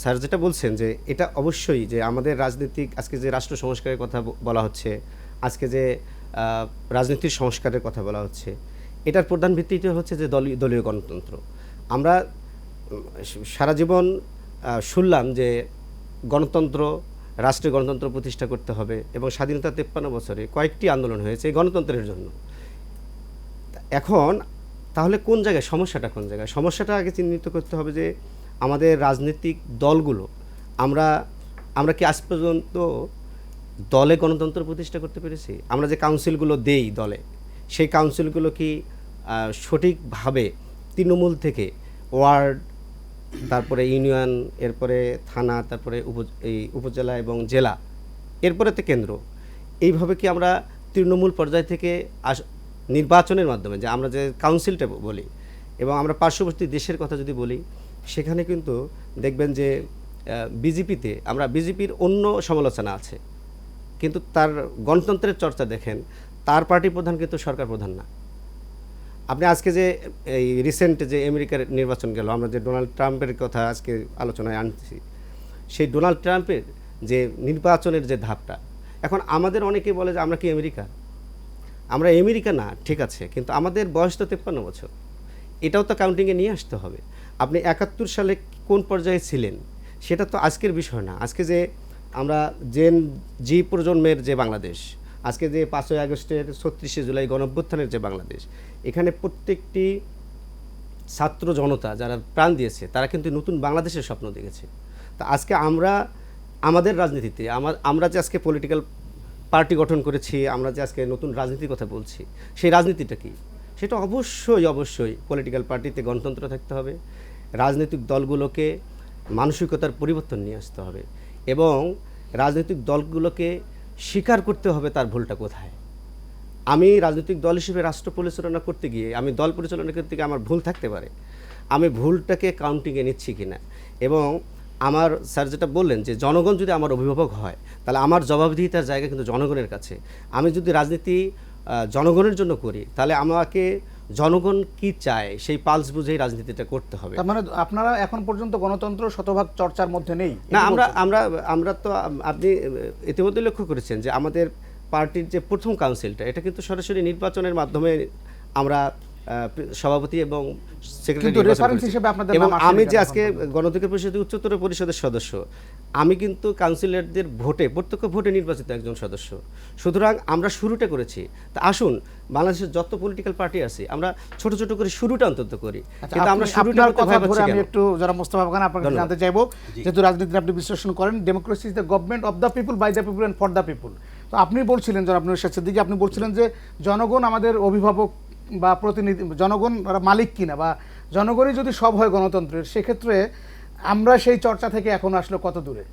Sir যেটা বলছেন যে এটা অবশ্যই যে আমাদের রাজনৈতিক আজকে যে রাষ্ট্র সংস্কারের কথা বলা হচ্ছে, আজকে যে রাজনীতির সংস্কারের কথা বলা হচ্ছে, এটার প্রধান ভিত্তিটা হচ্ছে যে দলীয় গণতন্ত্র। আমরা সারা জীবন শুনলাম যে গণতন্ত্র, রাষ্ট্রীয় গণতন্ত্র প্রতিষ্ঠা করতে হবে এবং স্বাধীনতা 53 বছরে কয়েকটি আন্দোলন হয়েছে এই গণতন্ত্রের জন্য। এখন তাহলে কোন জায়গায় সমস্যাটা, কোন জায়গায় সমস্যাটা আগে চিহ্নিত করতে হবে যে আমাদের রাজনৈতিক দলগুলো আমরা কি আজ পর্যন্ত দলে গণতন্ত্র প্রতিষ্ঠা করতে পেরেছি? আমরা যে কাউন্সিলগুলো দেই দলে, সেই কাউন্সিলগুলো কি সঠিকভাবে তৃণমূল থেকে ওয়ার্ড, তারপরে ইউনিয়ন, এরপরে থানা, তারপরে এই উপজেলা এবং জেলা, এরপরে তো কেন্দ্র, এইভাবে কি আমরা তৃণমূল পর্যায় থেকে নির্বাচনের মাধ্যমে যে আমরা যে কাউন্সিলটা বলি, এবং আমরা পার্শ্ববর্তী দেশের কথা যদি বলি, সেখানে কিন্তু দেখবেন যে বিজেপিতে আমরা বিজেপির অন্য সমালোচনা আছে, কিন্তু তার গণতন্ত্রের চর্চা দেখেন, তার পার্টি প্রধান কিন্তু সরকার প্রধান না। আপনি আজকে যে এই রিসেন্ট যে আমেরিকার নির্বাচন গেল, আমরা যে ডোনাল্ড ট্রাম্পের কথা আজকে আলোচনায় আনছি, সেই ডোনাল্ড ট্রাম্পের যে নির্বাচনের যে ধাপটা, এখন আমাদের অনেকে বলে যে আমরা কি আমেরিকা? আমরা আমেরিকা না, ঠিক আছে, কিন্তু আমাদের বয়স তো 53 বছর, এটাও তো কাউন্টিংয়ে নিয়ে আসতে হবে। আপনি 71 সালে কোন পর্যায়ে ছিলেন সেটা তো আজকের বিষয় না। আজকে যে আমরা জি প্রজন্মের যে বাংলাদেশ, আজকে যে 5ই আগস্টের 36শে জুলাই গণঅভ্যুত্থানের যে বাংলাদেশ, এখানে প্রত্যেকটি ছাত্র জনতা যারা প্রাণ দিয়েছে তারা কিন্তু নতুন বাংলাদেশের স্বপ্ন দেখেছে। তা আজকে আমরা আমাদের রাজনীতিতে আমরা যে আজকে পলিটিক্যাল পার্টি গঠন করেছি, আমরা যে আজকে নতুন রাজনীতির কথা বলছি, সেই রাজনীতিটা কি? সেটা অবশ্যই পলিটিক্যাল পার্টিতে গণতন্ত্র থাকতে হবে, রাজনৈতিক দলগুলোকে মানসিকতার পরিবর্তন নিয়ে আসতে হবে, এবং রাজনৈতিক দলগুলোকে স্বীকার করতে হবে তার ভুলটা কোথায়। আমি রাজনৈতিক দল হিসেবে রাষ্ট্র পরিচালনা করতে গিয়ে, আমি দল পরিচালনা করতে গিয়ে আমার ভুল থাকতে পারে, আমি ভুলটাকে কাউন্টিংয়ে নিচ্ছি কিনা, এবং আমার স্যার যেটা বললেন যে জনগণ যদি আমার অভিভাবক হয়, তাহলে আমার জবাবদিহিতার জায়গা কিন্তু জনগণের কাছে। আমি যদি রাজনীতি জনগণের জন্য করি, তাহলে আমাকে জনগণ কি চায় সেই পালস বুঝেই রাজনীতিটা করতে হবে। তার মানে আপনারা এখন পর্যন্ত গণতন্ত্র শতভাগ চর্চার মধ্যে নেই? না, আমরা তো আপনি ইতিমধ্যে লক্ষ্য করেছেন যে আমাদের পার্টির যে প্রথম কাউন্সিলটা, এটা কিন্তু সরাসরি নির্বাচনের মাধ্যমে আমরা সভাপতি এবং সেক্রেটারি, এবং আমি যে আজকে গণঅধিকার পরিষদের উচ্চতর পরিষদের সদস্য, আমি কিন্তু কাউন্সিলরদের ভোটে, প্রত্যক্ষ ভোটে নির্বাচিত একজন সদস্য। সুতরাং আমরা শুরুটা করেছি। তা আসুন, বাংলাদেশের যত পলিটিক্যাল পার্টি আছে, আমরা ছোট ছোট করে শুরুটা অন্তত করি। কিন্তু আমরা শুরুটা কথা ধরে আমি একটু যারা মোস্তফা খান আপনাকে জানতে চাইবো, যেহেতু রাজনীতি আপনি বিশ্লেষণ করেন, democracy is the government of the people, by the people and for the people. তো আপনি বলছিলেন, জনাব নূর ইরশাদ সিদ্দিকী, আপনি বলছিলেন যে জনগণ আমাদের অভিভাবক বা প্রতিনিধি, জনগণ মালিক কিনা, বা জনগণই যদি সব হয় গণতন্ত্রের, সেক্ষেত্রে আমরা সেই চর্চা থেকে এখন আসলে কত দূরে?